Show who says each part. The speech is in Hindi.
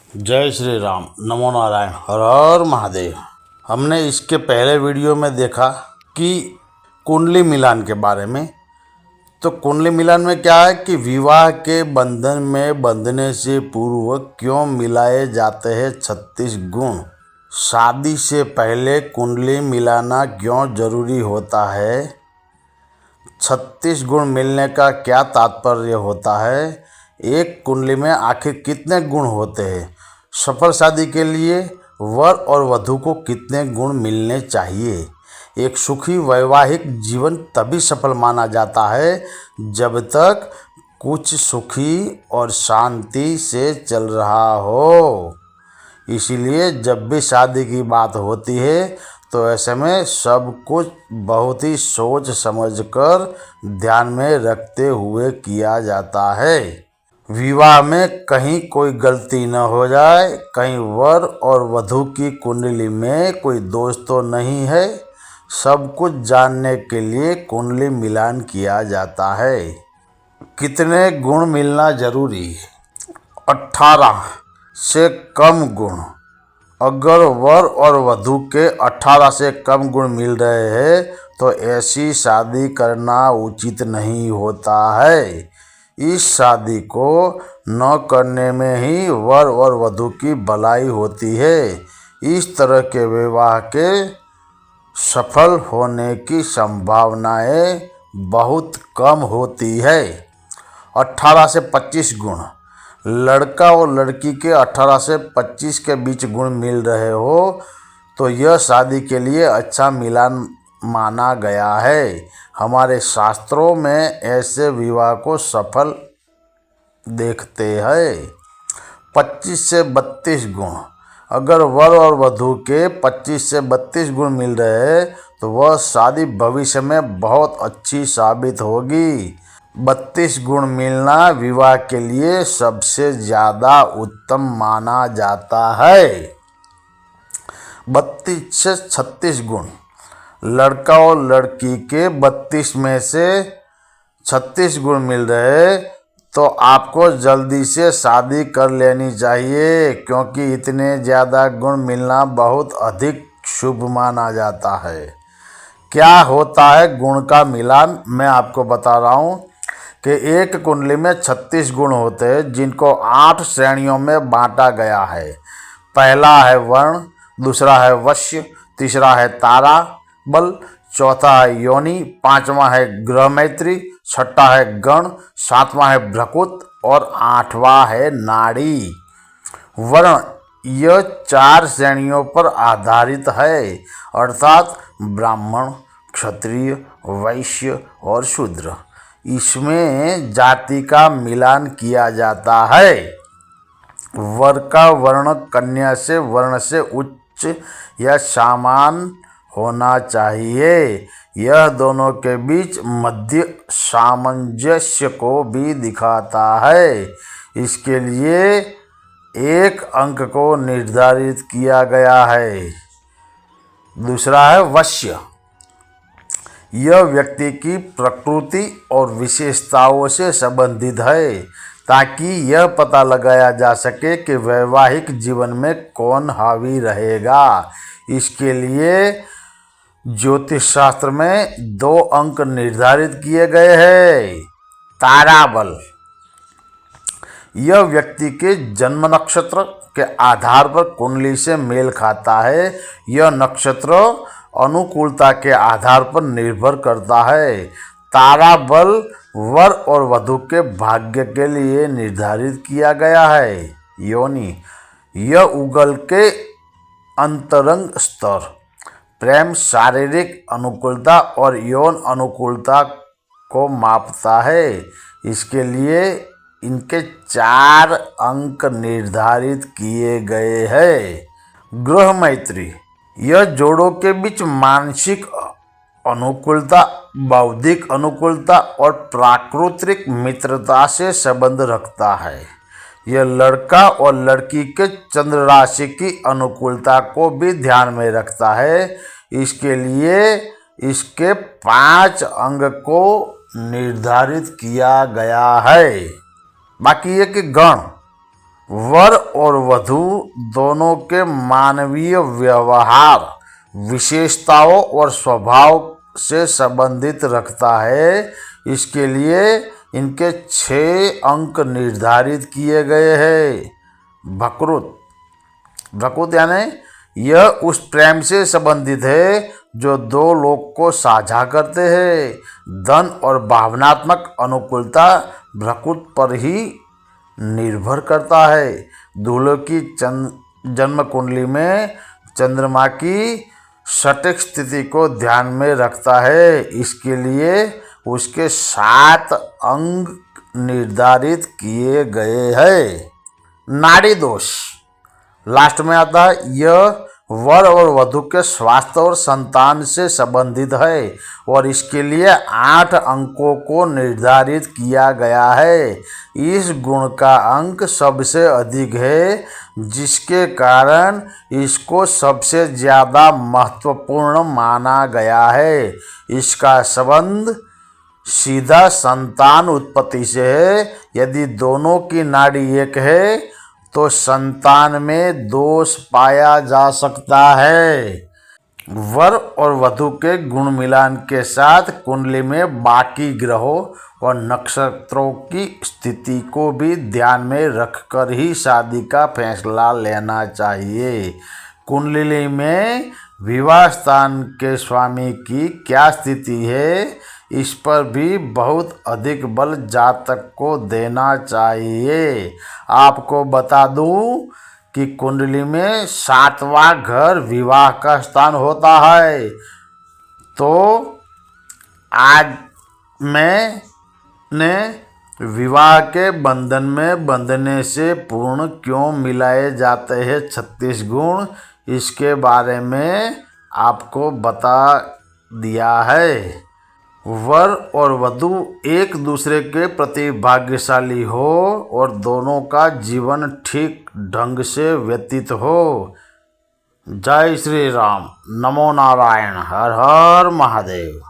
Speaker 1: जय श्री राम, नमो नारायण, हर हर महादेव। हमने इसके पहले वीडियो में देखा कि कुंडली मिलान के बारे में। तो कुंडली मिलान में क्या है कि विवाह के बंधन में बंधने से पूर्व क्यों मिलाए जाते हैं 36 गुण। शादी से पहले कुंडली मिलाना क्यों जरूरी होता है, 36 गुण मिलने का क्या तात्पर्य होता है, एक कुंडली में आखिर कितने गुण होते हैं, सफल शादी के लिए वर और वधू को कितने गुण मिलने चाहिए। एक सुखी वैवाहिक जीवन तभी सफल माना जाता है जब तक कुछ सुखी और शांति से चल रहा हो। इसीलिए जब भी शादी की बात होती है तो ऐसे में सब कुछ बहुत ही सोच समझकर ध्यान में रखते हुए किया जाता है। विवाह में कहीं कोई गलती न हो जाए, कहीं वर और वधू की कुंडली में कोई दोष तो नहीं है, सब कुछ जानने के लिए कुंडली मिलान किया जाता है। कितने गुण मिलना जरूरी है, 18 से कम गुण। अगर वर और वधू के 18 से कम गुण मिल रहे हैं तो ऐसी शादी करना उचित नहीं होता है। इस शादी को न करने में ही वर और वधू की भलाई होती है। इस तरह के विवाह के सफल होने की संभावनाएं बहुत कम होती है। 18 से 25 गुण, लड़का और लड़की के 18 से 25 के बीच गुण मिल रहे हो तो यह शादी के लिए अच्छा मिलान माना गया है। हमारे शास्त्रों में ऐसे विवाह को सफल देखते हैं। 25 से 32 गुण, अगर वर और वधू के 25 से 32 गुण मिल रहे हैं तो वह शादी भविष्य में बहुत अच्छी साबित होगी। 32 गुण मिलना विवाह के लिए सबसे ज़्यादा उत्तम माना जाता है। 32 से 36 गुण, लड़का और लड़की के 32 में से 36 गुण मिल रहे तो आपको जल्दी से शादी कर लेनी चाहिए, क्योंकि इतने ज़्यादा गुण मिलना बहुत अधिक शुभ माना जाता है। क्या होता है गुण का मिलान, मैं आपको बता रहा हूँ कि एक कुंडली में 36 गुण होते हैं जिनको 8 श्रेणियों में बांटा गया है। पहला है वर्ण, दूसरा है वश्य, तीसरा है तारा बल, चौथा है योनि, पांचवा है ग्रह मैत्री, छठा है गण, सातवां है भ्रकुत और आठवां है नाड़ी। वर्ण यह 4 श्रेणियों पर आधारित है, अर्थात ब्राह्मण, क्षत्रिय, वैश्य और शूद्र। इसमें जाति का मिलान किया जाता है। वर का वर्ण कन्या से वर्ण से उच्च या समान होना चाहिए। यह दोनों के बीच मध्य सामंजस्य को भी दिखाता है। इसके लिए एक अंक को निर्धारित किया गया है। दूसरा है वश्य, यह व्यक्ति की प्रकृति और विशेषताओं से संबंधित है ताकि यह पता लगाया जा सके कि वैवाहिक जीवन में कौन हावी रहेगा। इसके लिए ज्योतिष शास्त्र में 2 अंक निर्धारित किए गए हैं। ताराबल, यह व्यक्ति के जन्म नक्षत्र के आधार पर कुंडली से मेल खाता है। यह नक्षत्र अनुकूलता के आधार पर निर्भर करता है। तारा बल वर और वधू के भाग्य के लिए निर्धारित किया गया है। योनि, यह उगल के अंतरंग स्तर, प्रेम, शारीरिक अनुकूलता और यौन अनुकूलता को मापता है। इसके लिए इनके 4 अंक निर्धारित किए गए हैं। ग्रह मैत्री, यह जोड़ों के बीच मानसिक अनुकूलता, बौद्धिक अनुकूलता और प्राकृतिक मित्रता से संबंध रखता है। यह लड़का और लड़की के चंद्र राशि की अनुकूलता को भी ध्यान में रखता है। इसके लिए इसके 5 अंग को निर्धारित किया गया है। बाकी ये कि गण, वर और वधू दोनों के मानवीय व्यवहार, विशेषताओं और स्वभाव से संबंधित रखता है। इसके लिए इनके 6 अंक निर्धारित किए गए हैं। भकृत यानी यह उस प्रेम से संबंधित है जो दो लोग को साझा करते हैं। धन और भावनात्मक अनुकूलता भृकुट पर ही निर्भर करता है। दूल्हे की जन्म कुंडली में चंद्रमा की सटीक स्थिति को ध्यान में रखता है। इसके लिए उसके 7 अंग निर्धारित किए गए हैं। नाड़ी दोष लास्ट में आता है। यह वर और वधू के स्वास्थ्य और संतान से संबंधित है और इसके लिए 8 अंकों को निर्धारित किया गया है। इस गुण का अंक सबसे अधिक है, जिसके कारण इसको सबसे ज़्यादा महत्वपूर्ण माना गया है। इसका संबंध सीधा संतान उत्पत्ति से है। यदि दोनों की नाड़ी एक है तो संतान में दोष पाया जा सकता है। वर और वधू के गुण मिलान के साथ कुंडली में बाकी ग्रहों और नक्षत्रों की स्थिति को भी ध्यान में रखकर ही शादी का फैसला लेना चाहिए। कुंडली में विवाह स्थान के स्वामी की क्या स्थिति है, इस पर भी बहुत अधिक बल जातक को देना चाहिए। आपको बता दूं कि कुंडली में 7वां घर विवाह का स्थान होता है। तो आज मैंने विवाह के बंधन में बंधने से पूर्ण क्यों मिलाए जाते हैं 36 गुण, इसके बारे में आपको बता दिया है। वर और वधू एक दूसरे के प्रति भाग्यशाली हो और दोनों का जीवन ठीक ढंग से व्यतीत हो। जय श्री राम। नमो नारायण। हर हर महादेव।